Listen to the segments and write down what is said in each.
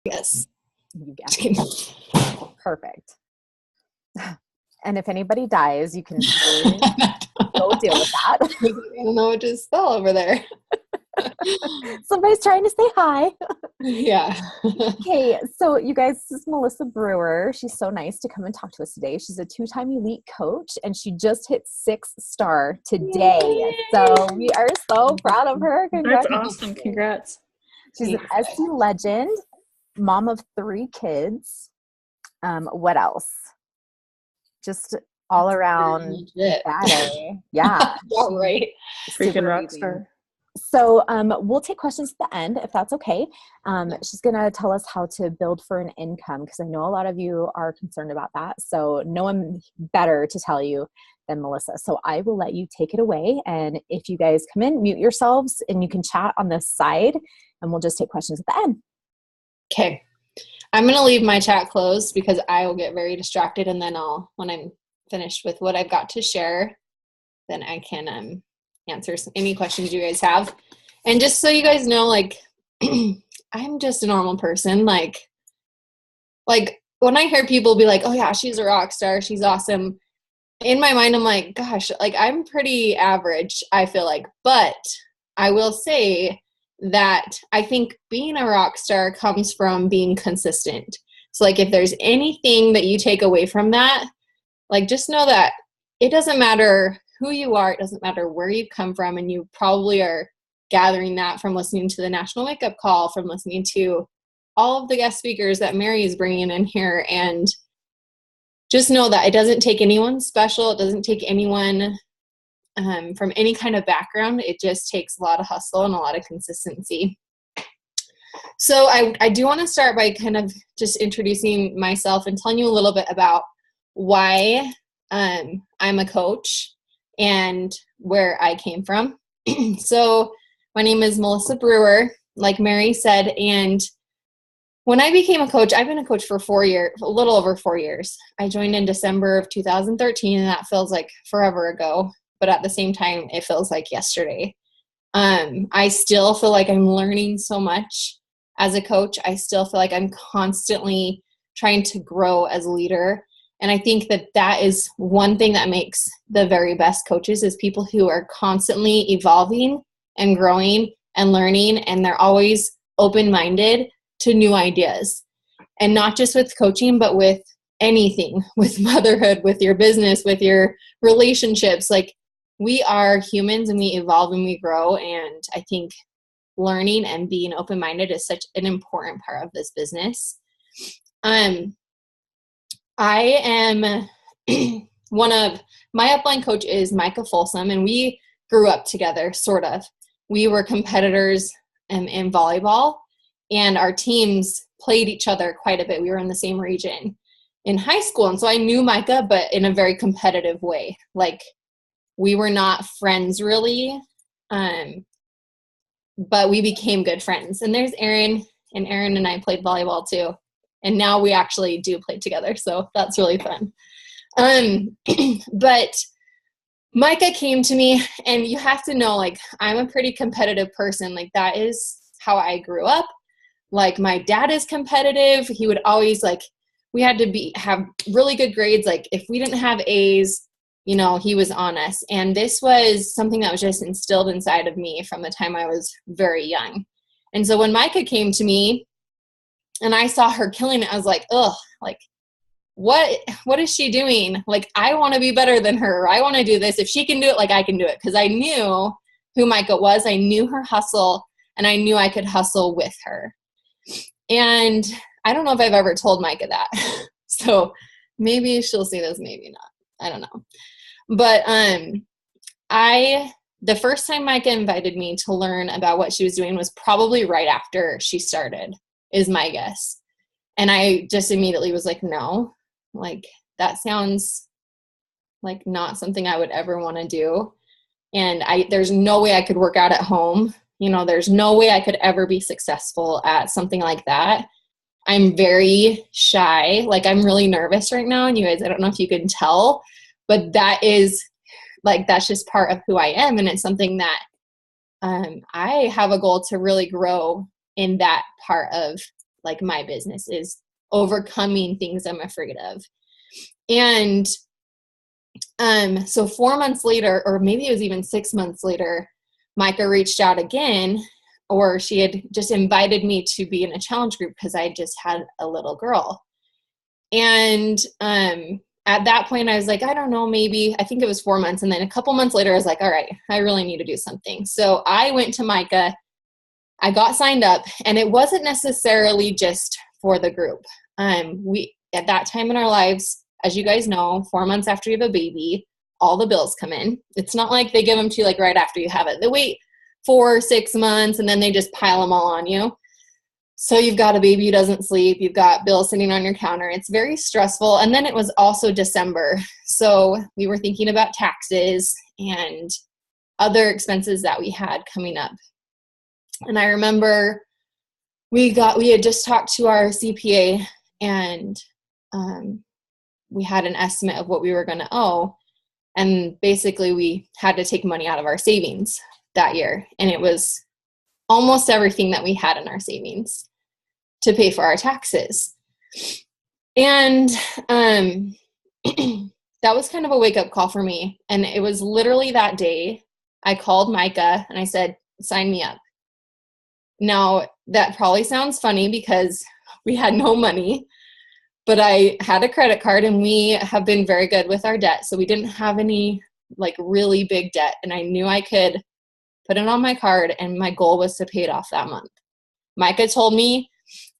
Yes. You guessed. Perfect. And if anybody dies, you can go deal with that. I don't know what to spell over there. Somebody's trying to say hi. Yeah. Okay, so you guys, this is Melissa Brewer. She's so nice to come and talk to us today. She's a 2-time elite coach, and she just hit 6-star today. Yay! So we are so proud of her. That's awesome. Congrats. She's an SC legend, mom of 3 kids. What else? Just all around badass. Yeah. Right. Freaking rock star. So we'll take questions at the end, if that's okay. She's going to tell us how to build for an income, because I know a lot of you are concerned about that. So no one better to tell you than Melissa. So I will let you take it away. And if you guys come in, mute yourselves, and you can chat on this side, and we'll just take questions at the end. Okay. I'm going to leave my chat closed because I will get very distracted. And then when I'm finished with what I've got to share, then I can answer any questions you guys have. And just so you guys know, like, I'm just a normal person. Like when I hear people be like, oh yeah, she's a rock star, she's awesome. In my mind, I'm like, gosh, like I'm pretty average, I feel like. But I will say that I think being a rock star comes from being consistent. So like if there's anything that you take away from that, like just know that it doesn't matter who you are, it doesn't matter where you've come from, and you probably are gathering that from listening to the National Makeup Call, from listening to all of the guest speakers that Mary is bringing in here. And just know that it doesn't take anyone special. It doesn't take anyone from any kind of background. It just takes a lot of hustle and a lot of consistency. So I do want to start by kind of just introducing myself and telling you a little bit about why I'm a coach and where I came from. So my name is Melissa Brewer, like Mary said, and when I became a coach, I've been a coach for 4 years, a little over 4 years. I joined in December of 2013, and that feels like forever ago, but at the same time, it feels like yesterday. I still feel like I'm learning so much as a coach. I still feel like I'm constantly trying to grow as a leader. And I think that is one thing that makes the very best coaches, is people who are constantly evolving and growing and learning, and they're always open-minded to new ideas. And not just with coaching, but with anything, with motherhood, with your business, with your relationships. Like, we are humans and we evolve and we grow. And I think learning and being open-minded is such an important part of this business. I am one of my upline coach is Micah Folsom, and we grew up together, sort of. We were competitors in volleyball, and our teams played each other quite a bit. We were in the same region in high school, and so I knew Micah, but in a very competitive way. Like, we were not friends really, but we became good friends. And there's Erin, and Erin and I played volleyball too. And now we actually do play together, so that's really fun. But Micah came to me, and you have to know, like, I'm a pretty competitive person. Like, that is how I grew up. Like, my dad is competitive. He would always, like, we had to have really good grades. Like, if we didn't have A's, you know, he was on us. And this was something that was just instilled inside of me from the time I was very young. And so when Micah came to me, and I saw her killing it, I was like, ugh, like, what is she doing? Like, I want to be better than her. I want to do this. If she can do it, like, I can do it. Because I knew who Micah was. I knew her hustle, and I knew I could hustle with her. And I don't know if I've ever told Micah that. So maybe she'll see this, maybe not. I don't know. But the first time Micah invited me to learn about what she was doing was probably right after she started, is my guess. And I just immediately was like, no, like, that sounds like not something I would ever want to do. And there's no way I could work out at home. You know, there's no way I could ever be successful at something like that. I'm very shy. Like, I'm really nervous right now. And you guys, I don't know if you can tell, but that is like, that's just part of who I am. And it's something that I have a goal to really grow in that part of like my business, is overcoming things I'm afraid of. And so 4 months later, or maybe it was even 6 months later, Micah reached out again, or she had just invited me to be in a challenge group because I just had a little girl. And at that point I was like, I don't know, maybe, I think it was 4 months. And then a couple months later, I was like, all right, I really need to do something. So I went to Micah, I got signed up, and it wasn't necessarily just for the group. We, at that time in our lives, as you guys know, 4 months after you have a baby, all the bills come in. It's not like they give them to you like right after you have it. They wait 4 or 6 months and then they just pile them all on you. So you've got a baby who doesn't sleep. You've got bills sitting on your counter. It's very stressful. And then it was also December. So we were thinking about taxes and other expenses that we had coming up. And I remember we had just talked to our CPA, and we had an estimate of what we were going to owe. And basically we had to take money out of our savings that year. And it was almost everything that we had in our savings to pay for our taxes. And that was kind of a wake-up call for me. And it was literally that day I called Micah and I said, sign me up. Now, that probably sounds funny because we had no money, but I had a credit card and we have been very good with our debt. So we didn't have any like really big debt. And I knew I could put it on my card, and my goal was to pay it off that month. Micah told me,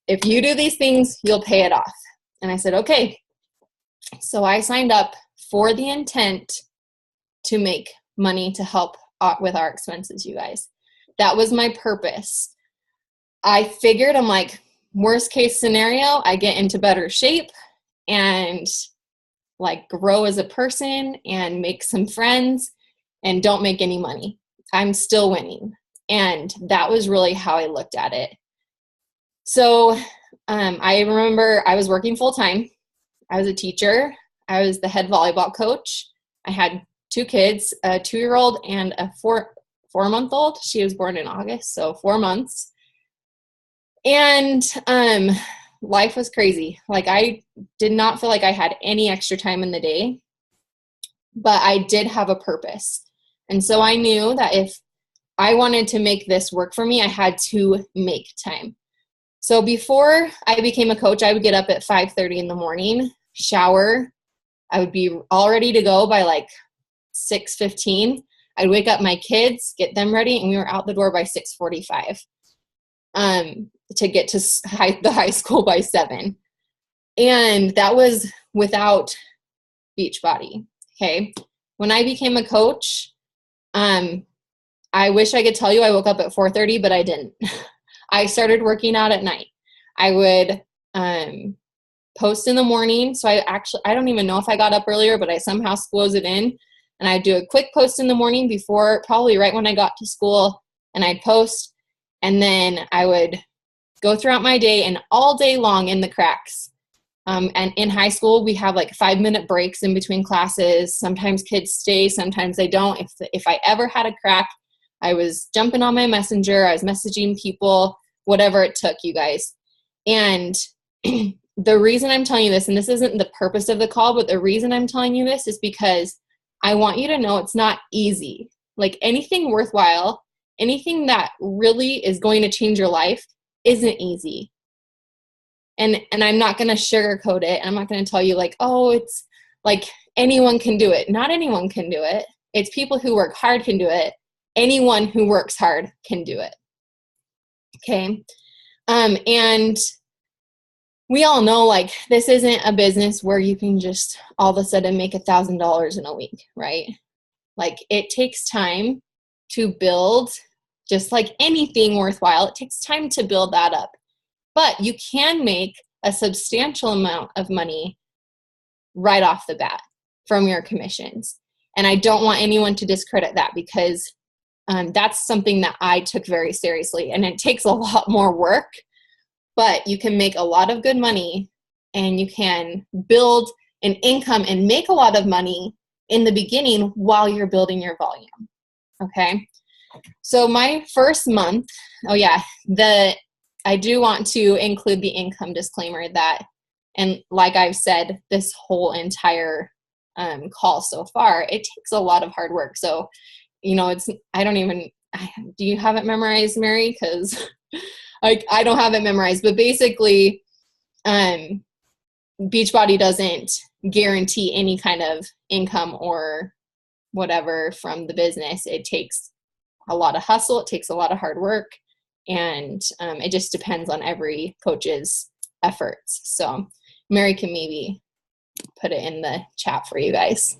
if you do these things, you'll pay it off. And I said, okay. So I signed up for the intent to make money to help with our expenses, you guys. That was my purpose. I figured, I'm like, worst case scenario, I get into better shape and like grow as a person and make some friends and don't make any money. I'm still winning. And that was really how I looked at it. So I remember I was working full time. I was a teacher. I was the head volleyball coach. I had 2 kids, a 2-year-old and a 4-month-old. She was born in August, so 4 months. And life was crazy. Like, I did not feel like I had any extra time in the day, but I did have a purpose. And so I knew that if I wanted to make this work for me, I had to make time. So before I became a coach, I would get up at 5:30 in the morning, shower. I would be all ready to go by like 6:15. I'd wake up my kids, get them ready, and we were out the door by 6:45 to get to the high school by 7. And that was without Beachbody. Okay. When I became a coach, I wish I could tell you I woke up at 4:30, but I didn't. I started working out at night. I would post in the morning. So I don't even know if I got up earlier, but I somehow squoze it in. And I'd do a quick post in the morning before, probably right when I got to school, and I'd post. And then I would go throughout my day and all day long in the cracks. And in high school, we have like 5-minute breaks in between classes. Sometimes kids stay, sometimes they don't. If I ever had a crack, I was jumping on my messenger. I was messaging people, whatever it took, you guys. And the reason I'm telling you this, and this isn't the purpose of the call, but the reason I'm telling you this is because I want you to know it's not easy. Like, anything worthwhile, anything that really is going to change your life isn't easy. And I'm not going to sugarcoat it. I'm not going to tell you like, oh, it's like anyone can do it. Not anyone can do it. It's people who work hard can do it. Anyone who works hard can do it. Okay. And we all know, like, this isn't a business where you can just all of a sudden make $1,000 in a week, right? Like, it takes time to build, just like anything worthwhile. It takes time to build that up. But you can make a substantial amount of money right off the bat from your commissions. And I don't want anyone to discredit that, because that's something that I took very seriously. And it takes a lot more work, but you can make a lot of good money, and you can build an income and make a lot of money in the beginning while you're building your volume. Okay. So my first month, I do want to include the income disclaimer that, and like I've said, this whole entire call so far, it takes a lot of hard work. So, do you have it memorized, Mary? Because I don't have it memorized, but basically, Beachbody doesn't guarantee any kind of income or whatever from the business. It takes a lot of hustle. It takes a lot of hard work. And it just depends on every coach's efforts. So Mary can maybe put it in the chat for you guys.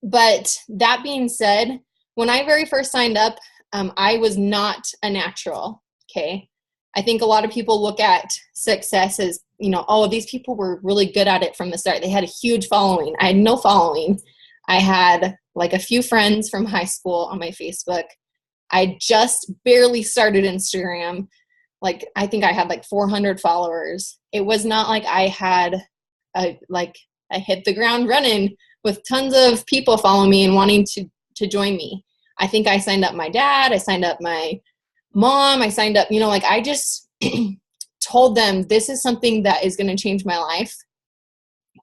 But that being said, when I very first signed up, I was not a natural, okay? I think a lot of people look at success as, oh, these people were really good at it from the start. They had a huge following. I had no following. I had like a few friends from high school on my Facebook. I just barely started Instagram. Like, I think I had like 400 followers. It was not like I had I hit the ground running with tons of people following me and wanting to join me. I think I signed up my dad. I signed up my mom. I signed up, I just told them this is something that is going to change my life.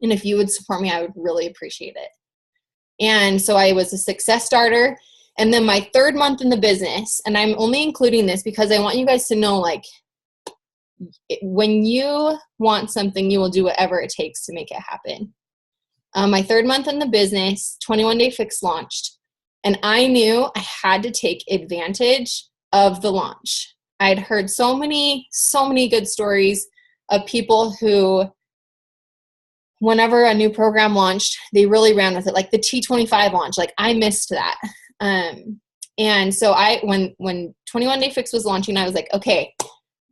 And if you would support me, I would really appreciate it. And so I was a success starter. And then my third month in the business, and I'm only including this because I want you guys to know, like, when you want something, you will do whatever it takes to make it happen. My third month in the business, 21 Day Fix launched. And I knew I had to take advantage of the launch. I had heard so many good stories of people who, whenever a new program launched, they really ran with it. Like the T25 launch, like I missed that. And so when 21 Day Fix was launching, I was like, okay,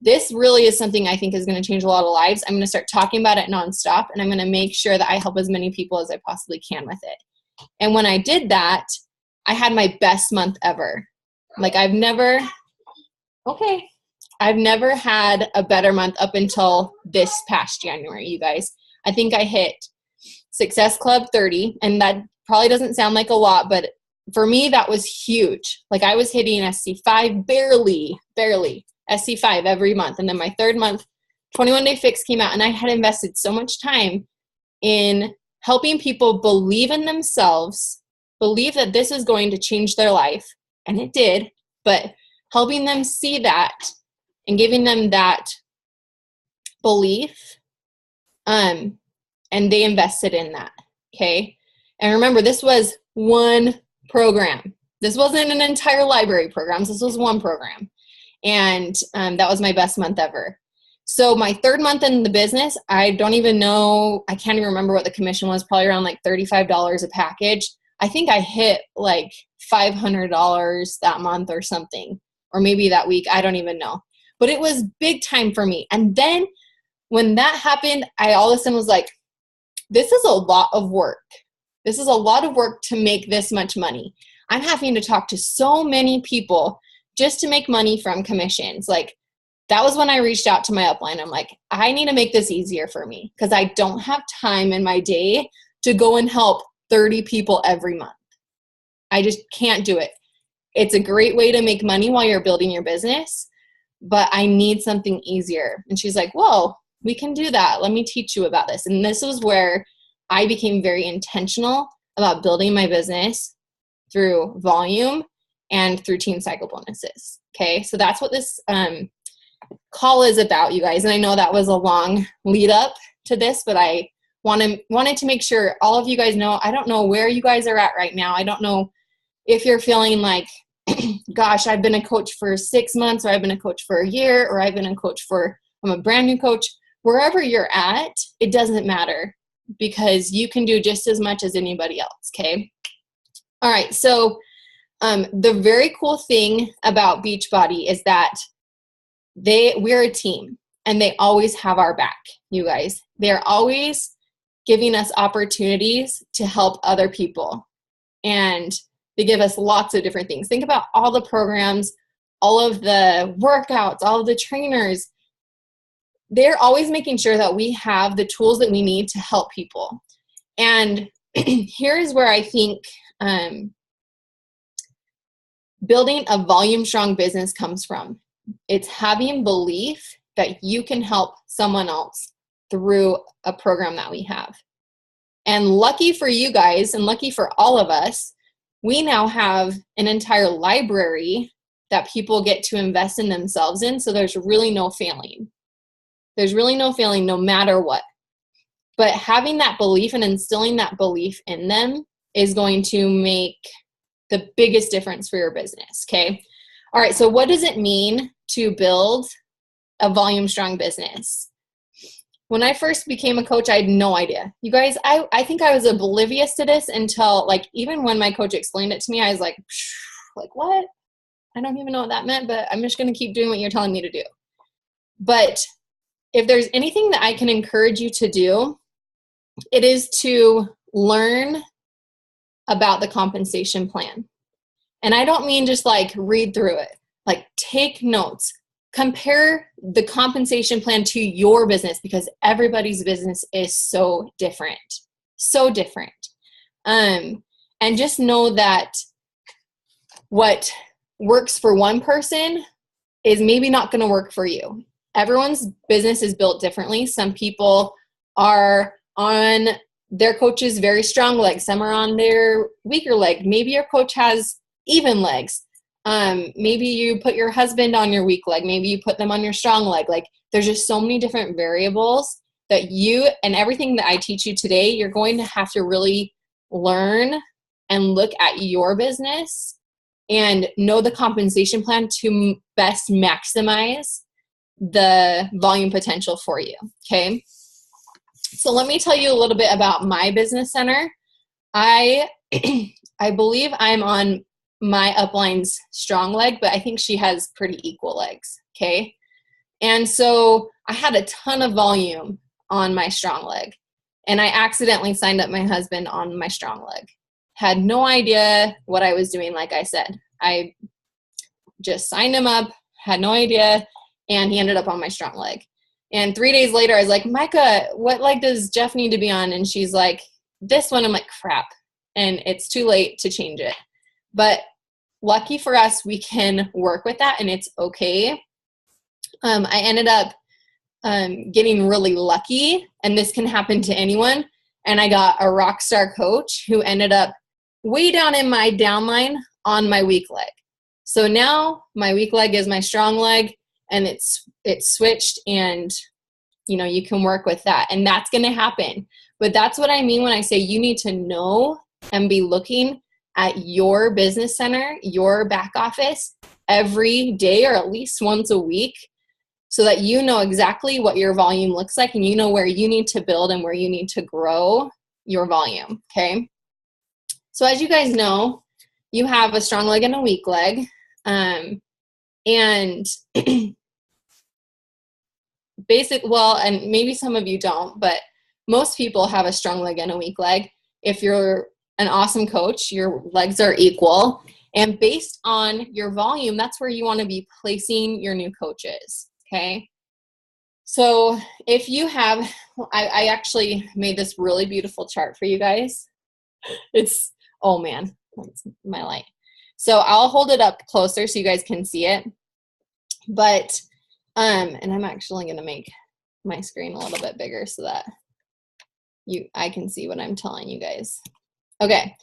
this really is something I think is going to change a lot of lives. I'm going to start talking about it nonstop, and I'm going to make sure that I help as many people as I possibly can with it. And when I did that, I had my best month ever. Like I've never had a better month up until this past January, you guys. I think I hit Success Club 30, and that probably doesn't sound like a lot, but for me, that was huge. Like I was hitting SC5 barely SC5 every month. And then my third month, 21 Day Fix came out, and I had invested so much time in helping people believe in themselves, believe that this is going to change their life. And it did, but helping them see that and giving them that belief. And they invested in that. Okay. And remember, this was one program. This wasn't an entire library of programs. This was one program. And that was my best month ever. So my third month in the business, I don't even know, I can't even remember what the commission was, probably around like $35 a package. I think I hit like $500 that month or something, or maybe that week, I don't even know. But it was big time for me. And then when that happened, I all of a sudden was like, this is a lot of work. This is a lot of work to make this much money. I'm having to talk to so many people just to make money from commissions. Like, that was when I reached out to my upline. I'm like, I need to make this easier for me because I don't have time in my day to go and help 30 people every month. I just can't do it. It's a great way to make money while you're building your business, but I need something easier. And she's like, well, we can do that. Let me teach you about this. And this was where I became very intentional about building my business through volume and through Teen Cycle bonuses. Okay, so that's what this call is about, you guys. And I know that was a long lead up to this, but I wanted to make sure all of you guys know. I don't know where you guys are at right now. I don't know if you're feeling like, gosh, I've been a coach for 6 months, or I've been a coach for a year, or I'm a brand new coach. Wherever you're at, it doesn't matter because you can do just as much as anybody else, okay? All right, so the very cool thing about Beachbody is that we're a team, and they always have our back, you guys. They're always giving us opportunities to help other people, and they give us lots of different things. Think about all the programs, all of the workouts, all of the trainers. They're always making sure that we have the tools that we need to help people. And here's where I think building a volume strong business comes from. It's having belief that you can help someone else through a program that we have. And lucky for you guys, and lucky for all of us, we now have an entire library that people get to invest in themselves in, so there's really no failing. There's really no failing no matter what. But having that belief and instilling that belief in them is going to make the biggest difference for your business, okay? All right, so what does it mean to build a volume strong business? When I first became a coach, I had no idea. You guys, I think I was oblivious to this until, like, even when my coach explained it to me, I was like, what? I don't even know what that meant, but I'm just going to keep doing what you're telling me to do. But if there's anything that I can encourage you to do, it is to learn about the compensation plan. And I don't mean just like read through it, like take notes. Compare the compensation plan to your business, because everybody's business is so different. So different. And just know that what works for one person is maybe not going to work for you. Everyone's business is built differently. Some people are on their coach's very strong leg. Some are on their weaker leg. Maybe your coach has even legs. Maybe you put your husband on your weak leg. Maybe you put them on your strong leg. Like, there's just so many different variables that you, and everything that I teach you today, you're going to have to really learn and look at your business and know the compensation plan to best maximize the volume potential for you. Okay. So let me tell you a little bit about my business center. I believe I'm on my upline's strong leg, but I think she has pretty equal legs. Okay. And so I had a ton of volume on my strong leg, and I accidentally signed up my husband on my strong leg. Had no idea what I was doing. Like I said, I just signed him up, had no idea, and he ended up on my strong leg. And 3 days later, I was like, Micah, what leg does Jeff need to be on? And she's like, this one. I'm like, crap. And it's too late to change it. But lucky for us, we can work with that, and it's okay. I ended up getting really lucky, and this can happen to anyone. And I got a rock star coach who ended up way down in my downline on my weak leg. So now my weak leg is my strong leg, and it's switched, and you can work with that, and that's going to happen. But that's what I mean when I say you need to know and be looking at your business center, your back office every day, or at least once a week, so that you know exactly what your volume looks like, and you know where you need to build and where you need to grow your volume. Okay. So as you guys know, you have a strong leg and a weak leg. And and maybe some of you don't, but most people have a strong leg and a weak leg. If you're an awesome coach, your legs are equal. And based on your volume, that's where you want to be placing your new coaches. Okay. So if you have, I actually made this really beautiful chart for you guys. It's, oh man, that's my light. So I'll hold it up closer so you guys can see it. But, and I'm actually going to make my screen a little bit bigger so that I can see what I'm telling you guys. Okay.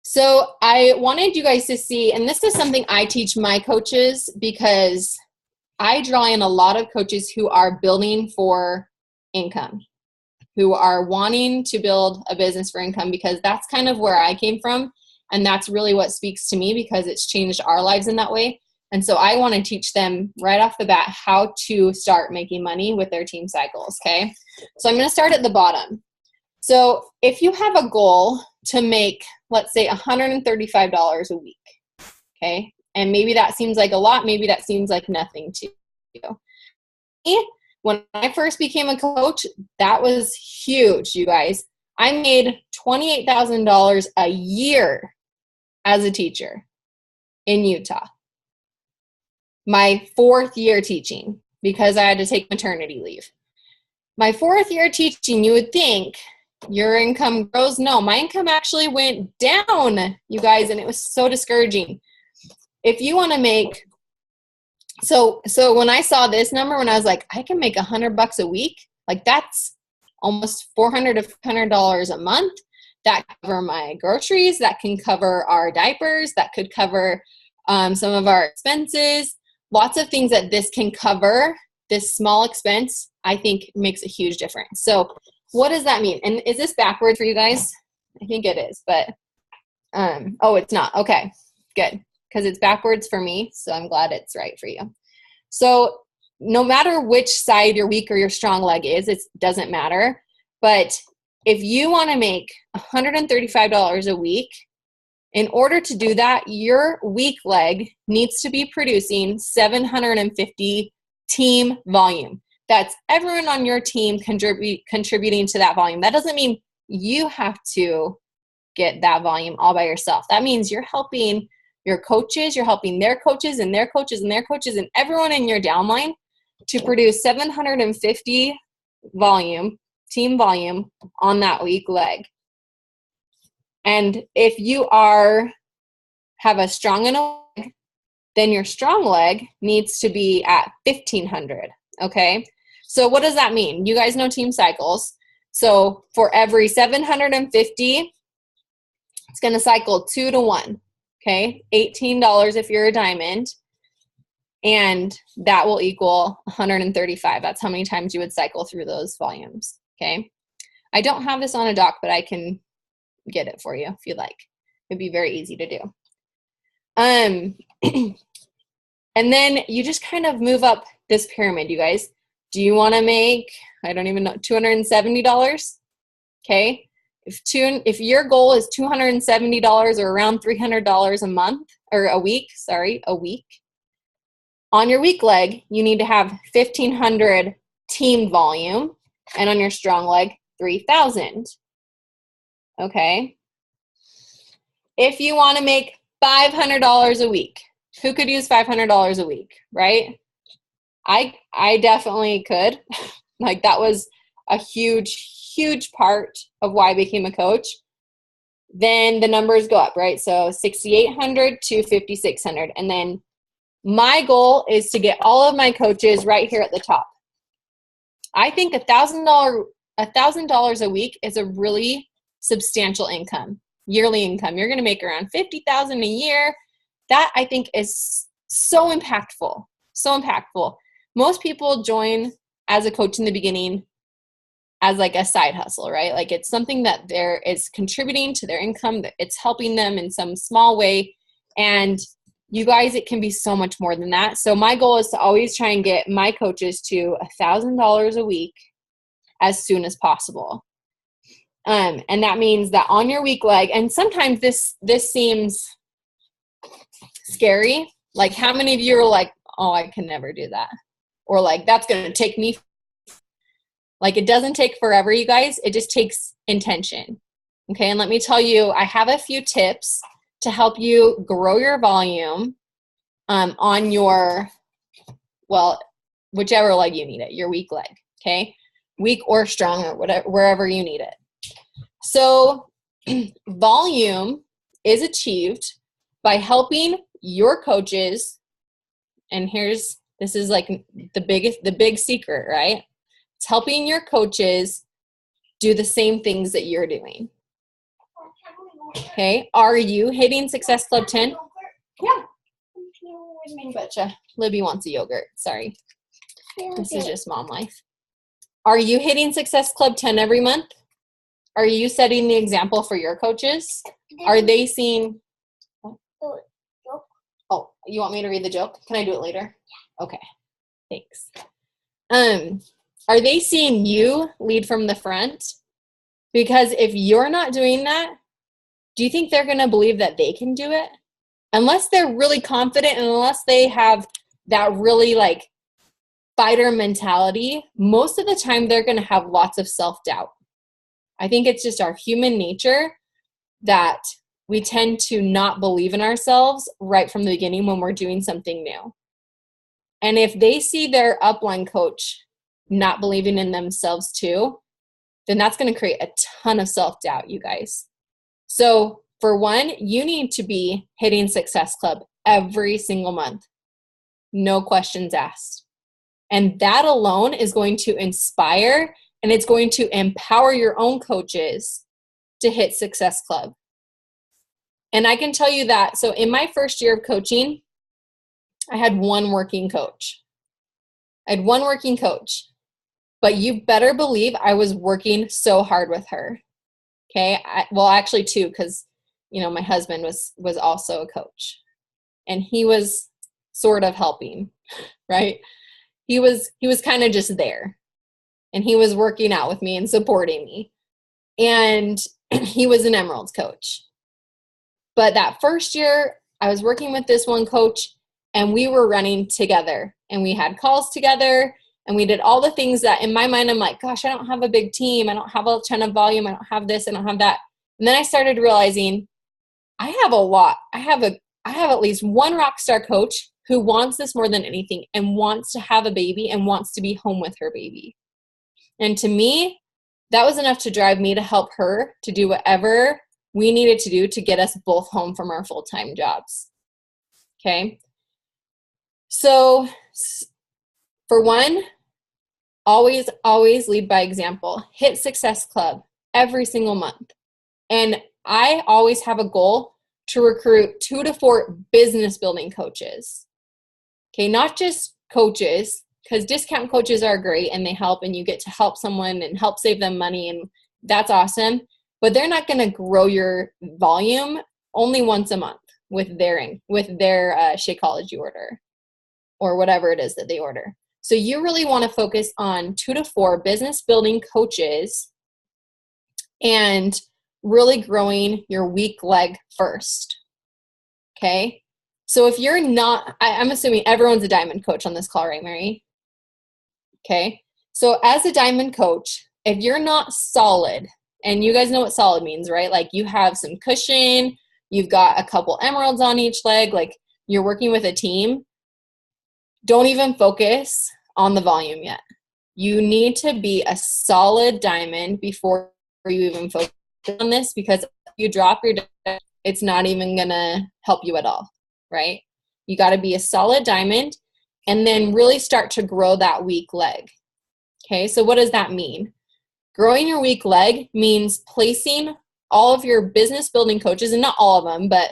So I wanted you guys to see, and this is something I teach my coaches, because I draw in a lot of coaches who are building for income, who are wanting to build a business for income, because that's kind of where I came from. And that's really what speaks to me, because it's changed our lives in that way. And so I want to teach them right off the bat how to start making money with their team cycles. Okay. So I'm going to start at the bottom. So if you have a goal to make, let's say, $135 a week, okay, and maybe that seems like a lot, maybe that seems like nothing to you. When I first became a coach, that was huge, you guys. I made $28,000 a year as a teacher in Utah. My 4th year teaching, because I had to take maternity leave. My 4th year teaching, you would think your income grows. No, my income actually went down, you guys, and it was so discouraging. If you want to make So when I saw this number, when I was like, I can make $100 a week, like that's almost $400 to $500 a month. That can cover my groceries. That can cover our diapers. That could cover some of our expenses. Lots of things that this can cover. This small expense, I think, makes a huge difference. So what does that mean? And is this backward for you guys? I think it is, but oh, it's not. Okay, good. Because it's backwards for me, so I'm glad it's right for you. So no matter which side your weak or your strong leg is, it doesn't matter. But if you want to make $135 a week, in order to do that, your weak leg needs to be producing 750 team volume. That's everyone on your team contributing to that volume. That doesn't mean you have to get that volume all by yourself. That means you're helping your coaches, you're helping their coaches and their coaches and their coaches and everyone in your downline to produce 750 team volume on that weak leg. And if you have a strong leg, then your strong leg needs to be at 1,500, okay? So what does that mean? You guys know team cycles. So for every 750, it's going to cycle 2 to 1, okay? $18 if you're a diamond, and that will equal 135. That's how many times you would cycle through those volumes, okay? I don't have this on a doc, but I can get it for you if you'd like. It'd be very easy to do. And then you just kind of move up this pyramid, you guys. Do you want to make, I don't even know, $270? Okay. If your goal is $270 or around $300 a month, or a week, on your weak leg, you need to have 1,500 team volume, and on your strong leg, 3,000. Okay. If you want to make $500 a week, who could use $500 a week, right? I definitely could. Like that was a huge part of why I became a coach. Then the numbers go up, right? So 6,800 to 5,600. And then my goal is to get all of my coaches right here at the top. I think $1,000 a week is a really substantial income, yearly income. You're going to make around $50,000 a year. That I think is so impactful, so impactful. Most people join as a coach in the beginning as like a side hustle, right? Like it's something that is contributing to their income, that it's helping them in some small way. And you guys, it can be so much more than that. So my goal is to always try and get my coaches to $1,000 a week as soon as possible. And that means that on your weak leg, and sometimes this seems scary. Like how many of you are like, oh, I can never do that. Or like, that's going to take me. Like it doesn't take forever, you guys. It just takes intention. Okay. And let me tell you, I have a few tips to help you grow your volume on your, well, whichever leg you need it, your weak leg. Okay. Weak or strong or whatever, wherever you need it. So volume is achieved by helping your coaches. And this is like the big secret, right? It's helping your coaches do the same things that you're doing. Okay. Are you hitting Success Club 10? Yeah. Betcha. Libby wants a yogurt. Sorry. This is just mom life. Are you hitting Success Club 10 every month? Are you setting the example for your coaches? Are they seeing? Oh, you want me to read the joke? Can I do it later? Yeah. Okay. Thanks. Are they seeing you lead from the front? Because if you're not doing that, do you think they're going to believe that they can do it? Unless they're really confident and unless they have that really like fighter mentality, most of the time they're going to have lots of self-doubt. I think it's just our human nature that we tend to not believe in ourselves right from the beginning when we're doing something new. And if they see their upline coach not believing in themselves too, then that's going to create a ton of self-doubt, you guys. So for one, you need to be hitting Success Club every single month. no questions asked. And that alone is going to inspire and it's going to empower your own coaches to hit Success Club. And I can tell you that, so in my first year of coaching, I had one working coach. But you better believe I was working so hard with her. Okay. Well, actually two, because, my husband was also a coach and he was sort of helping, right? He was kind of just there and he was working out with me and supporting me. And he was an Emeralds coach. But that first year I was working with this one coach and we were running together and we had calls together and we did all the things that in my mind, I'm like, gosh, I don't have a big team. I don't have a ton of volume. I don't have this. I don't have that. And then I started realizing I have a lot. I have at least one rock star coach who wants this more than anything and wants to have a baby and wants to be home with her baby. And to me, that was enough to drive me to help her to do whatever we needed to do to get us both home from our full-time jobs. Okay. So for one, always lead by example. Hit Success Club every single month. And I always have a goal to recruit 2 to 4 business building coaches. Okay, not just coaches, because discount coaches are great and they help and you get to help someone and help save them money and that's awesome. But they're not going to grow your volume only once a month with their Shakeology order or whatever it is that they order. So you really want to focus on 2 to 4 business building coaches and really growing your weak leg first. Okay. So if you're not, I'm assuming everyone's a diamond coach on this call, right, Mary? Okay. So as a diamond coach, if you're not solid, and you guys know what solid means, right? Like you have some cushion, you've got a couple emeralds on each leg, like you're working with a team, don't even focus on the volume yet. You need to be a solid diamond before you even focus on this, because if you drop your diamond, it's not even gonna help you at all, right? You got to be a solid diamond and then really start to grow that weak leg. Okay, so what does that mean? Growing your weak leg means placing all of your business building coaches, and not all of them, but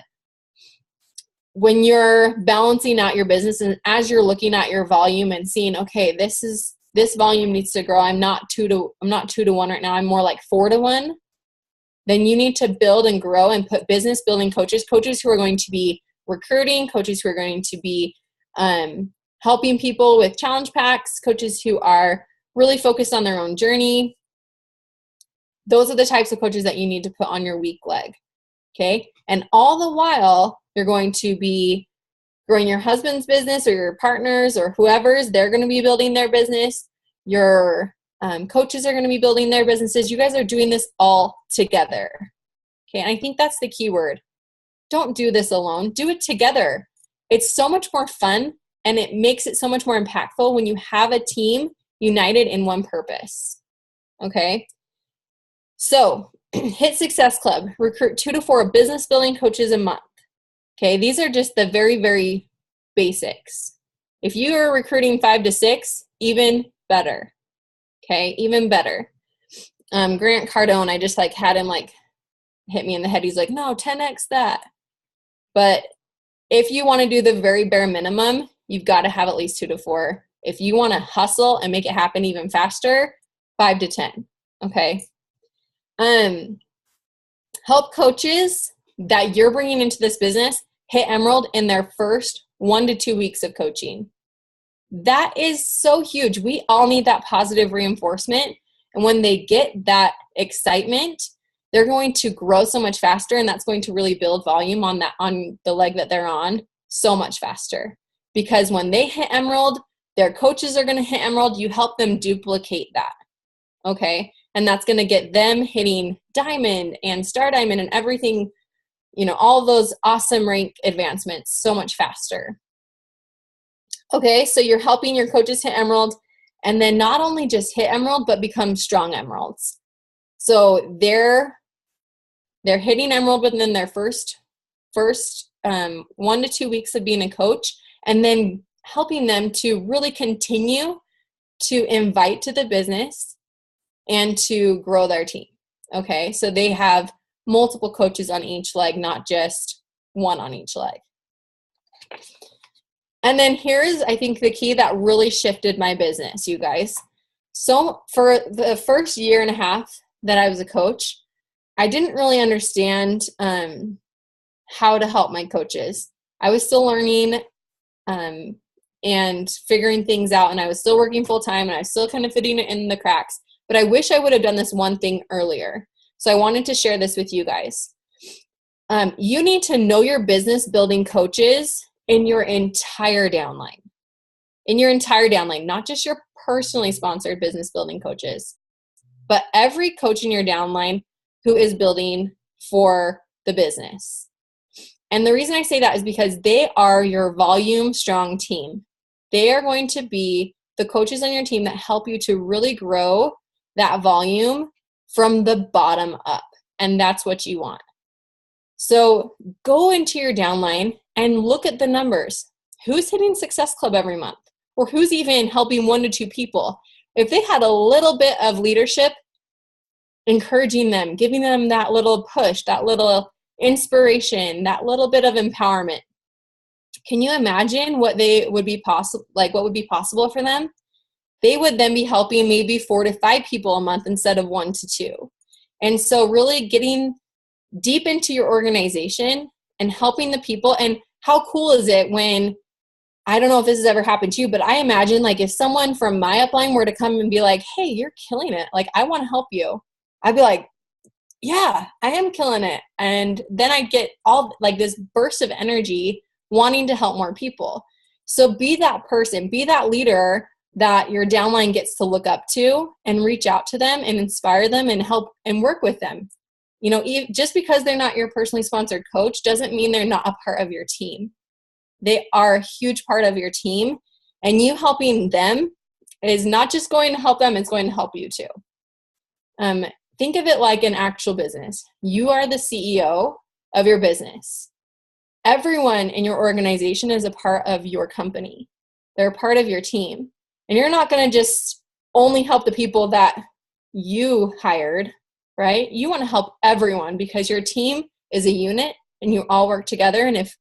when you're balancing out your business and as you're looking at your volume and seeing, okay, this volume needs to grow. I'm not 2 to 1 right now. I'm more like 4 to 1. Then you need to build and grow and put business building coaches who are going to be recruiting, coaches who are going to be helping people with challenge packs, coaches who are really focused on their own journey. Those are the types of coaches that you need to put on your weak leg. Okay. And all the while, you're going to be growing your husband's business or your partners or whoever's, they're going to be building their business. Your coaches are going to be building their businesses. You guys are doing this all together. Okay. And I think that's the key word. Don't do this alone. Do it together. It's so much more fun and it makes it so much more impactful when you have a team united in one purpose. Okay. So hit Success Club, recruit 2 to 4 business building coaches a month. Okay. These are just the very, very basics. If you are recruiting 5 to 6, even better. Okay. Even better. Grant Cardone, I just had him hit me in the head. He's like, no, 10x that. But if you want to do the very bare minimum, you've got to have at least 2 to 4. If you want to hustle and make it happen even faster, 5 to 10. Okay. Help coaches that you're bringing into this business hit Emerald in their first 1 to 2 weeks of coaching. That is so huge. We all need that positive reinforcement. And when they get that excitement, they're going to grow so much faster, and that's going to really build volume on the leg that they're on so much faster. Because when they hit Emerald, their coaches are going to hit Emerald. You help them duplicate that. Okay. And that's going to get them hitting Diamond and Star Diamond and everything, all those awesome rank advancements so much faster. Okay. So you're helping your coaches hit Emerald, and then not only just hit Emerald, but become strong Emeralds. So they're hitting Emerald within their first 1 to 2 weeks of being a coach, and then helping them to really continue to invite to the business and to grow their team. Okay, so they have multiple coaches on each leg, not just one on each leg. And then here's, I think, the key that really shifted my business, you guys. So for the first year and a half that I was a coach, I didn't really understand how to help my coaches. I was still learning and figuring things out, and I was still working full time, and I was still kind of fitting it in the cracks. But I wish I would have done this one thing earlier. So I wanted to share this with you guys. You need to know your business building coaches in your entire downline. In your entire downline, not just your personally sponsored business building coaches, but every coach in your downline who is building for the business. And the reason I say that is because they are your volume strong team. They are going to be the coaches on your team that help you to really grow that volume from the bottom up. And that's what you want. So go into your downline and look at the numbers. Who's hitting Success Club every month? Or who's even helping 1 to 2 people? If they had a little bit of leadership, encouraging them, giving them that little push, that little inspiration, that little bit of empowerment, can you imagine what they would be possible, like what would be possible for them? They would then be helping maybe 4 to 5 people a month instead of 1 to 2. And so really getting deep into your organization and helping the people. And how cool is it when, I don't know if this has ever happened to you, but I imagine like if someone from my upline were to come and be like, hey, you're killing it. Like, I want to help you. I'd be like, yeah, I am killing it. And then I get all like this burst of energy wanting to help more people. So be that person, be that leader that your downline gets to look up to and reach out to them and inspire them and help and work with them. You know, just because they're not your personally sponsored coach doesn't mean they're not a part of your team. They are a huge part of your team, and you helping them is not just going to help them, it's going to help you too. Think of it like an actual business. You are the CEO of your business. Everyone in your organization is a part of your company. They're a part of your team. And you're not going to just only help the people that you hired, right? You want to help everyone because your team is a unit and you all work together. And if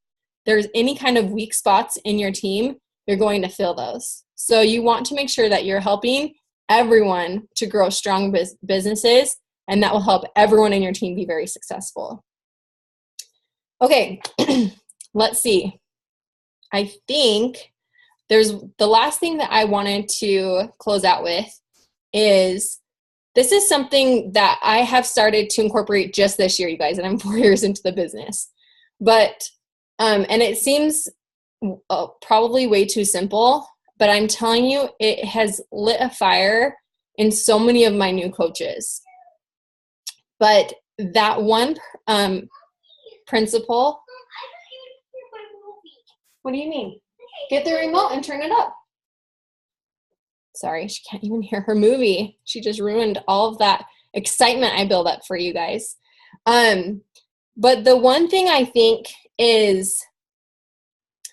there's any kind of weak spots in your team, you're going to fill those. So you want to make sure that you're helping everyone to grow strong businesses, and that will help everyone in your team be very successful. Okay, let's see. I think there's the last thing that I wanted to close out with is this is something that I have started to incorporate just this year, you guys, and I'm 4 years into the business. But, and it seems probably way too simple, but I'm telling you, it has lit a fire in so many of my new coaches. But that one principle. What do you mean? Get the remote and turn it up. Sorry, she can't even hear her movie. She just ruined all of that excitement I built up for you guys. But the one thing I think is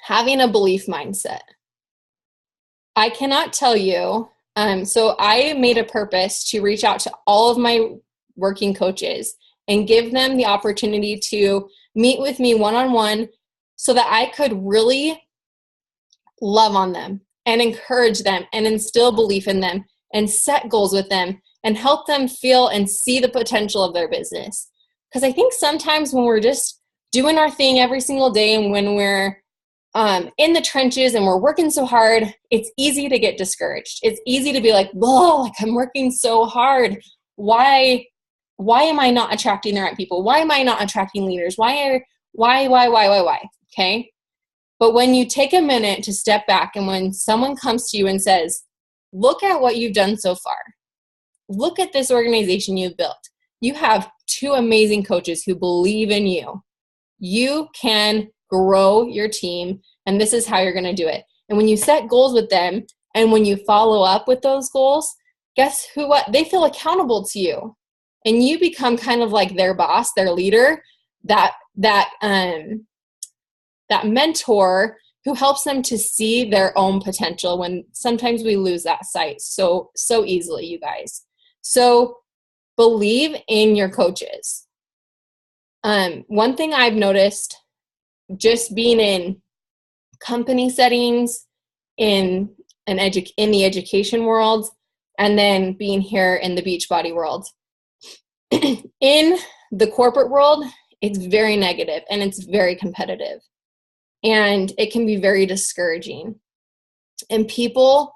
having a belief mindset. I cannot tell you. So I made a purpose to reach out to all of my working coaches and give them the opportunity to meet with me one-on-one so that I could really love on them and encourage them and instill belief in them and set goals with them and help them feel and see the potential of their business. Because I think sometimes when we're just doing our thing every single day and when we're in the trenches and we're working so hard, it's easy to get discouraged. It's easy to be like, whoa, like I'm working so hard. Why am I not attracting the right people? Why am I not attracting leaders? Why? Okay. But when you take a minute to step back and when someone comes to you and says, look at what you've done so far. Look at this organization you've built. You have 2 amazing coaches who believe in you. You can grow your team, and this is how you're going to do it. And when you set goals with them and when you follow up with those goals, guess what? They feel accountable to you. And you become kind of like their boss, their leader, that mentor who helps them to see their own potential when sometimes we lose that sight so easily, you guys. So believe in your coaches. One thing I've noticed just being in company settings, in the education world, and then being here in the Beachbody world. In the corporate world, it's very negative and it's very competitive. And it can be very discouraging. And people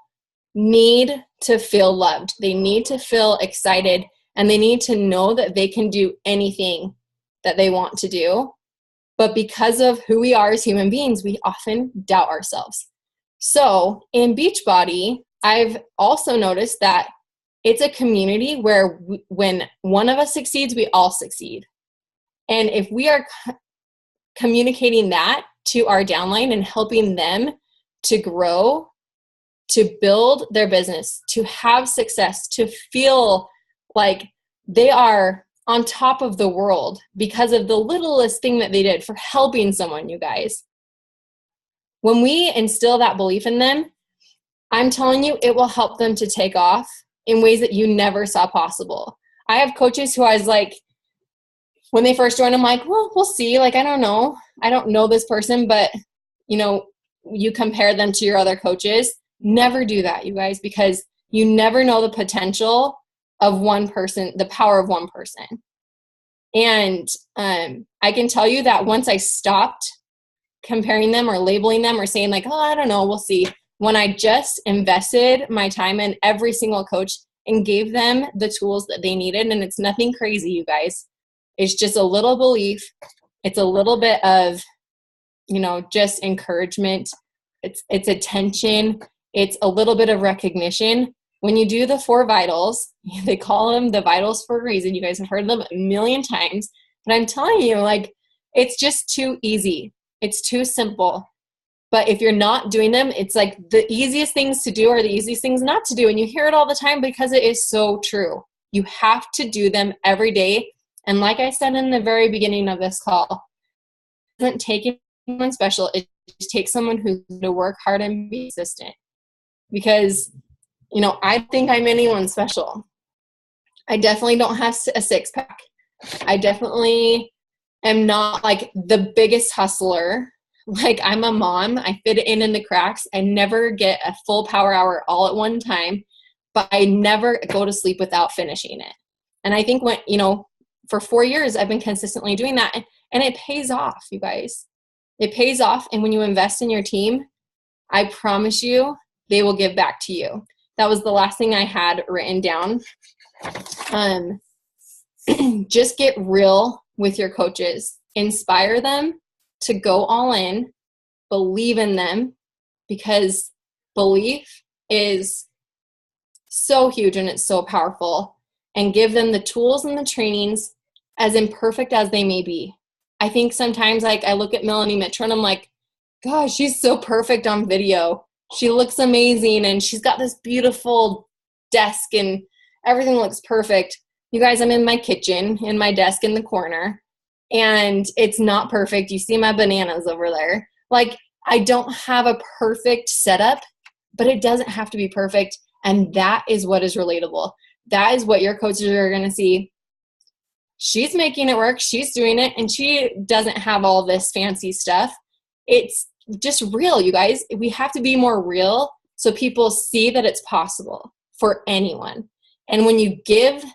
need to feel loved. They need to feel excited, and they need to know that they can do anything that they want to do. But because of who we are as human beings, we often doubt ourselves. So in Beachbody, I've also noticed that it's a community where when one of us succeeds, we all succeed. And if we are communicating that to our downline and helping them to grow, to build their business, to have success, to feel like they are on top of the world because of the littlest thing that they did for helping someone, you guys. When we instill that belief in them, I'm telling you, it will help them to take off in ways that you never saw possible. I have coaches who I was like, when they first joined, I'm like, well, we'll see. Like, I don't know. I don't know this person, but, you know, you compare them to your other coaches. Never do that, you guys, because you never know the potential of one person, the power of one person. And I can tell you that once I stopped comparing them or labeling them or saying like, oh, I don't know, we'll see. When I just invested my time in every single coach and gave them the tools that they needed, and it's nothing crazy, you guys. It's just a little belief. It's a little bit of, you know, just encouragement. It's attention. It's a little bit of recognition. When you do the 4 vitals, they call them the vitals for a reason. You guys have heard them a million times. But I'm telling you, like, it's just too easy. It's too simple. But if you're not doing them, it's like the easiest things to do are the easiest things not to do. And you hear it all the time because it is so true. You have to do them every day. And like I said in the very beginning of this call, it doesn't take anyone special. It just takes someone who's going to work hard and be consistent. Because, you know, I think I'm anyone special. I definitely don't have a 6-pack. I definitely am not like the biggest hustler. Like, I'm a mom. I fit it in the cracks. I never get a full power hour all at one time, but I never go to sleep without finishing it. And I think when, you know, for 4 years, I've been consistently doing that, and it pays off, you guys. It pays off. And when you invest in your team, I promise you, they will give back to you. That was the last thing I had written down. Just get real with your coaches. Inspire them to go all in. Believe in them, because belief is so huge and it's so powerful. And give them the tools and the trainings, as imperfect as they may be. I think sometimes, like, I look at Melanie Mitchell and I'm like, gosh, she's so perfect on video. She looks amazing, and she's got this beautiful desk and everything looks perfect. You guys, I'm in my kitchen, in my desk in the corner, and it's not perfect. You see my bananas over there. Like, I don't have a perfect setup, but it doesn't have to be perfect. And that is what is relatable. That is what your coaches are going to see. She's making it work. She's doing it. And she doesn't have all this fancy stuff. It's just real, you guys. We have to be more real so people see that it's possible for anyone. And when you give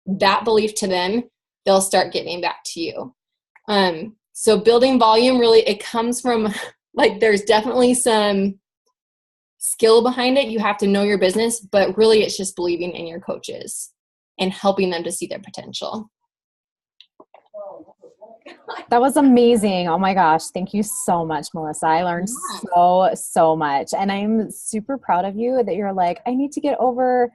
that belief to them, they'll start giving back to you. So building volume, really, it comes from, like, there's definitely some skill behind it. You have to know your business, but really it's just believing in your coaches and helping them to see their potential. That was amazing. Oh my gosh. Thank you so much, Melissa. I learned so much. And I'm super proud of you that you're like, I need to get over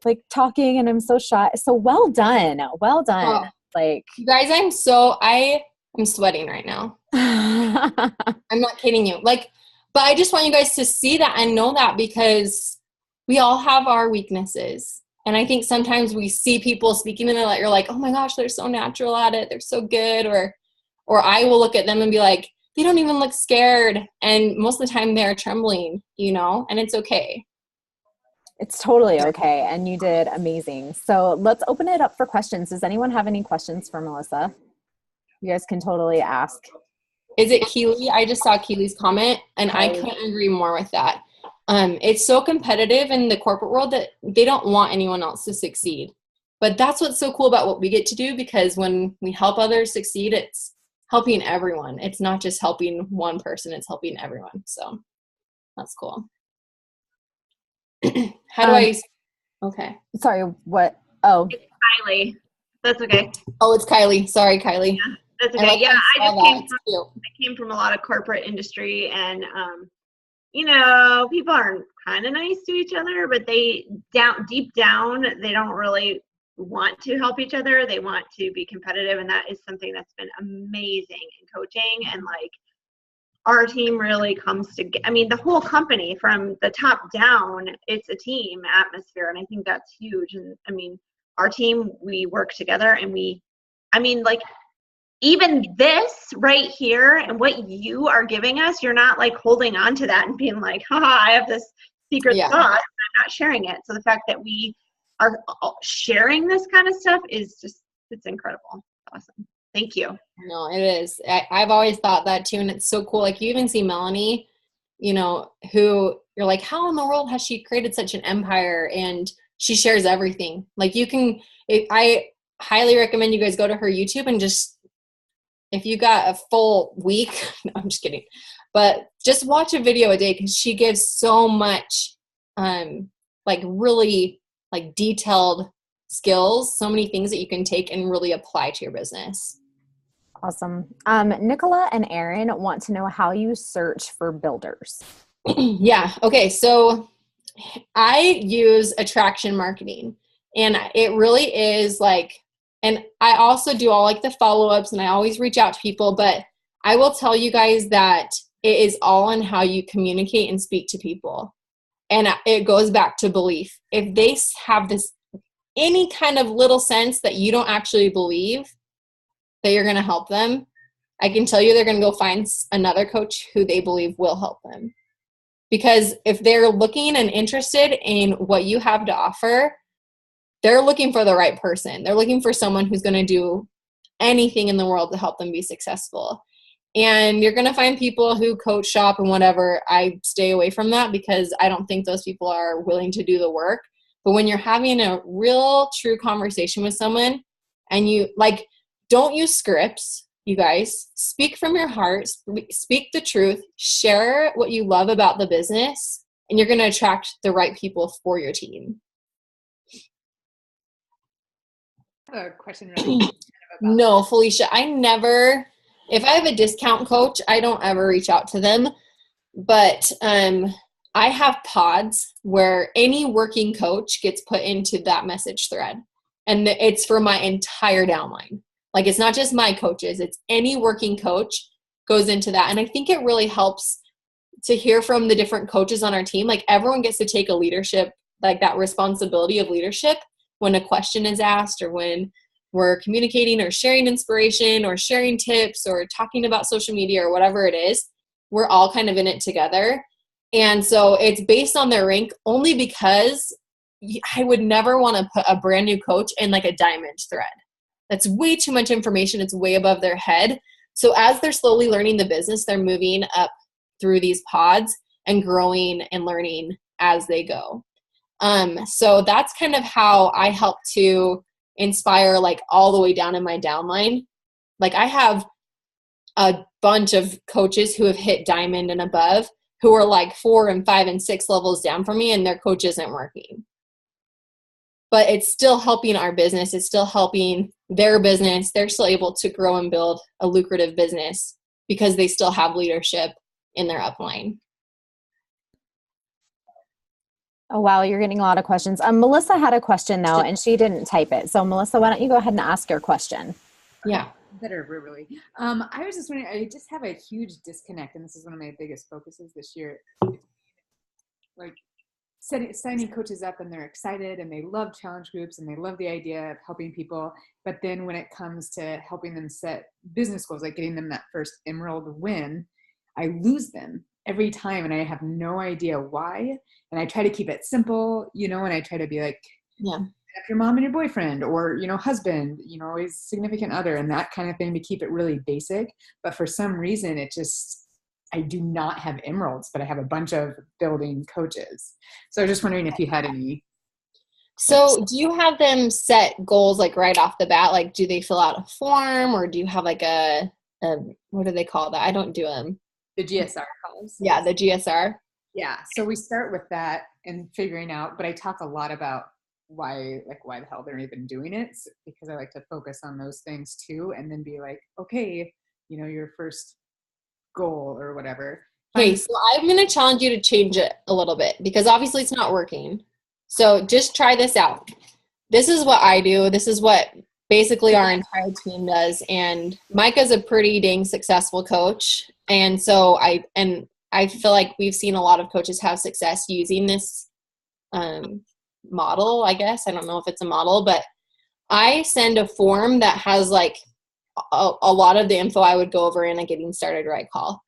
like talking and I'm so shy. So well done. Well done. Oh, like, you guys, I'm sweating right now. I'm not kidding you. Like, but I just want you guys to see that and know that, because we all have our weaknesses. And I think sometimes we see people speaking and you're like, oh my gosh, they're so natural at it. They're so good. Or I will look at them and be like, they don't even look scared. And most of the time they're trembling, and it's okay. It's totally okay. And you did amazing. So let's open it up for questions. Does anyone have any questions for Melissa? You guys can totally ask. Is it Keely? I just saw Keely's comment, and I couldn't agree more with that. It's so competitive in the corporate world that they don't want anyone else to succeed. But that's what's so cool about what we get to do, because when we help others succeed, it's helping everyone. It's not just helping one person, it's helping everyone. So that's cool. How do okay. Sorry, what? Oh. It's Kylie. That's okay. Oh, it's Kylie. Sorry, Kylie. Yeah, that's okay. I came from a lot of corporate industry, and people are kind of nice to each other, but deep down, they don't really want to help each other. They want to be competitive, and that is something that's been amazing in coaching. And like, our team really comes to, the whole company from the top down, it's a team atmosphere. And I think that's huge. And our team, we work together, and even this right here and what you are giving us, you're not like holding on to that and being like, haha, I have this secret thought, and I'm not sharing it. So the fact that we are sharing this kind of stuff is just, it's incredible. Awesome. Thank you. No, it is. I've always thought that too. And it's so cool. Like, you even see Melanie, who you're like, how in the world has she created such an empire? And she shares everything. Like, I highly recommend you guys go to her YouTube and just, if you got a full week, no, I'm just kidding, but just watch a video a day, because she gives so much, really like detailed skills, so many things that you can take and really apply to your business. Awesome. Nicola and Aaron want to know how you search for builders. Yeah. Okay. So I use attraction marketing, and it really is like, and I also do all like the follow-ups, and I always reach out to people, but I will tell you guys that it is all in how you communicate and speak to people. And it goes back to belief. If they have any kind of little sense that you don't actually believe that you're going to help them, I can tell you they're going to go find another coach who they believe will help them. Because if they're looking and interested in what you have to offer, they're looking for the right person. They're looking for someone who's going to do anything in the world to help them be successful. And you're going to find people who coach shop and whatever. I stay away from that, because I don't think those people are willing to do the work. But when you're having a real true conversation with someone, and you don't use scripts, you guys, speak from your heart, speak the truth, share what you love about the business, and you're going to attract the right people for your team. I have a question really about No, Felicia, if I have a discount coach, I don't ever reach out to them. But I have pods where any working coach gets put into that message thread. And it's for my entire downline. Like, it's not just my coaches, it's any working coach goes into that. And I think it really helps to hear from the different coaches on our team. Like, everyone gets to take a leadership, like that responsibility of leadership when a question is asked, or when we're communicating or sharing inspiration or sharing tips or talking about social media or whatever it is. We're all kind of in it together. And so it's based on their rank, only because I would never want to put a brand new coach in like a diamond thread. That's way too much information. It's way above their head. So as they're slowly learning the business, they're moving up through these pods and growing and learning as they go. So that's kind of how I help to inspire, like, all the way down in my downline. Like, I have a bunch of coaches who have hit diamond and above, who are like 4 and 5 and 6 levels down from me, and their coach isn't working. But it's still helping our business. It's still helping their business. They're still able to grow and build a lucrative business because they still have leadership in their upline. Oh, wow. You're getting a lot of questions. Melissa had a question though, and she didn't type it. So Melissa, why don't you go ahead and ask your question? Yeah. Better verbally. I was just wondering, I just have a huge disconnect, and this is one of my biggest focuses this year. Like, signing coaches up and they're excited and they love challenge groups and they love the idea of helping people. But then when it comes to helping them set business goals, like getting them that first Emerald win, I lose them every time and I have no idea why. And I try to keep it simple, and I try to be like, your mom and your boyfriend or, husband, always significant other and that kind of thing to keep it really basic. But for some reason, I do not have emeralds, but I have a bunch of building coaches. So I was just wondering if you had any. So do you have them set goals like right off the bat? Like, do they fill out a form or do you have like a what do they call that? I don't do them. The GSR calls. Yeah, the GSR. Yeah. So we start with that and figuring out, but I talk a lot about why the hell they're even doing it, because I like to focus on those things too. And then be like, okay, your first goal or whatever. Okay, so I'm going to challenge you to change it a little bit because obviously it's not working. So just try this out. This is what I do. This is what basically our entire team does. And Micah's a pretty dang successful coach. And so I feel like we've seen a lot of coaches have success using this model, I guess. I don't know if it's a model, but I send a form that has like a lot of the info I would go over in a getting started right call.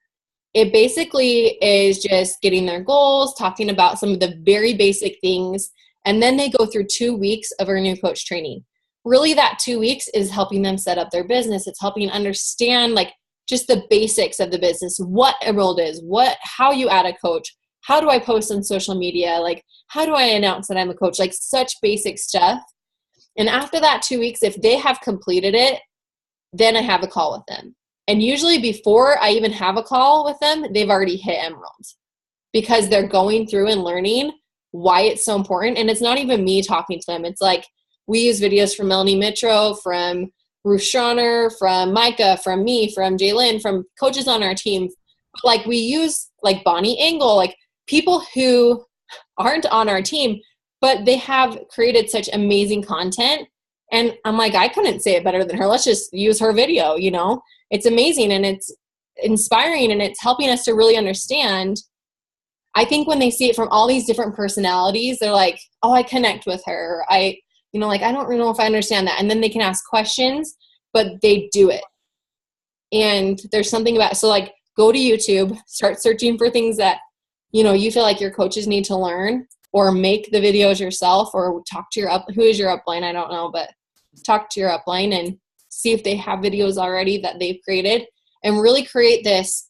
It basically is just getting their goals, talking about some of the very basic things, and then they go through 2 weeks of our new coach training. Really, that 2 weeks is helping them set up their business. It's helping understand like just the basics of the business, what Emerald is, how you add a coach, how do I post on social media, like how do I announce that I'm a coach, like such basic stuff. And after that 2 weeks, if they have completed it, then I have a call with them. And usually before I even have a call with them, they've already hit Emeralds because they're going through and learning why it's so important. And it's not even me talking to them. It's like we use videos from Melanie Mitro, from Ruth Schroner, from Micah, from me, from Jalen, from coaches on our team. Like we use like Bonnie Engel, like people who aren't on our team, but they have created such amazing content. And I'm like, I couldn't say it better than her. Let's just use her video, It's amazing and it's inspiring and it's helping us to really understand. I think when they see it from all these different personalities, they're like, oh, I connect with her. I don't really know if I understand that. And then they can ask questions, but they do it. And there's something about, so like go to YouTube, start searching for things that, you feel like your coaches need to learn, or make the videos yourself, or talk to who is your upline? I don't know, but talk to your upline and see if they have videos already that they've created and really create this.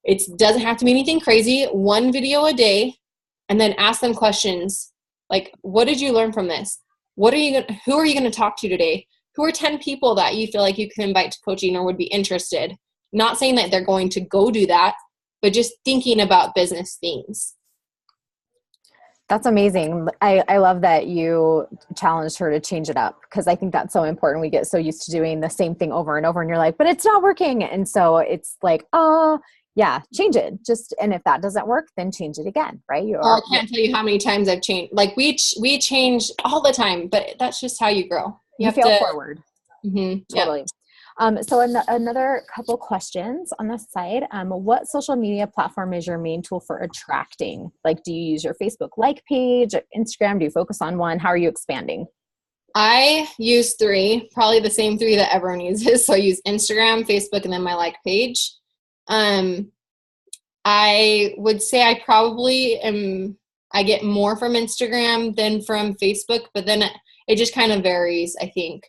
It doesn't have to be anything crazy, 1 video a day, and then ask them questions like, what did you learn from this? Who are you going to talk to today? Who are 10 people that you feel like you can invite to coaching or would be interested? Not saying that they're going to go do that, but just thinking about business things. That's amazing. I love that you challenged her to change it up because I think that's so important. We get so used to doing the same thing over and over and you're like, but it's not working. And so it's like, yeah, change it. And if that doesn't work, then change it again, right? I can't tell you how many times I've changed. Like we change all the time, but that's just how you grow. You fail forward. Mm-hmm, totally. So another couple questions on the side. What social media platform is your main tool for attracting? Like, do you use your Facebook like page, Instagram? Do you focus on one? How are you expanding? I use 3, probably the same 3 that everyone uses. So I use Instagram, Facebook, and then my like page. I would say I probably I get more from Instagram than from Facebook, but then it just kind of varies, I think.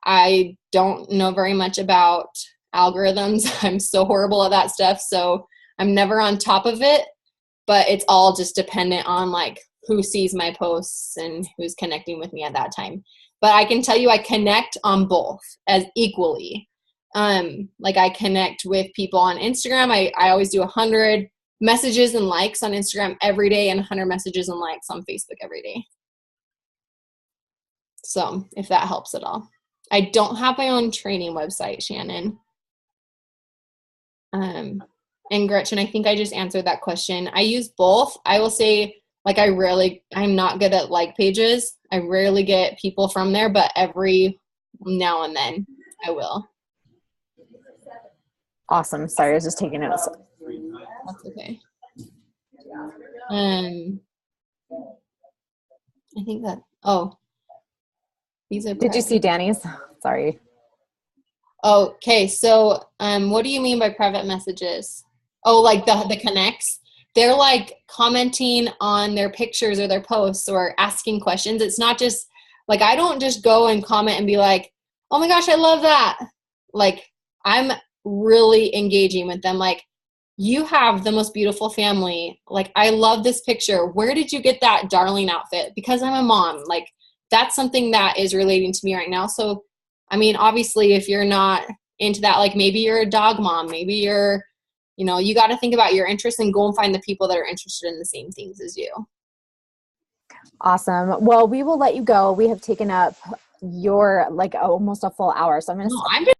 I don't know very much about algorithms. I'm so horrible at that stuff. So I'm never on top of it, but it's all just dependent on like who sees my posts and who's connecting with me at that time. But I can tell you I connect on both as equally. Like I connect with people on Instagram. I always do 100 messages and likes on Instagram every day and 100 messages and likes on Facebook every day. So if that helps at all. I don't have my own training website, Shannon. And Gretchen, I think I just answered that question. I use both. I will say, like, I'm not good at like pages. I rarely get people from there, but every now and then I will. Awesome. Sorry, I was just taking notes. That's okay. I think that, oh, these are Did you see Danny's? Sorry. Oh, okay. So, what do you mean by private messages? Oh, like the connects? They're like commenting on their pictures or their posts or asking questions. It's not just like, I don't just go and comment and be like, oh my gosh, I love that. Like, I'm really engaging with them. Like, you have the most beautiful family. Like, I love this picture. Where did you get that darling outfit? Because I'm a mom. Like, that's something that is relating to me right now. So, I mean, obviously, if you're not into that, like maybe you're a dog mom, maybe you're, you know, you got to think about your interests and go and find the people that are interested in the same things as you. Awesome. Well, we will let you go. We have taken up your like almost a full hour. So I'm going to No, I'm just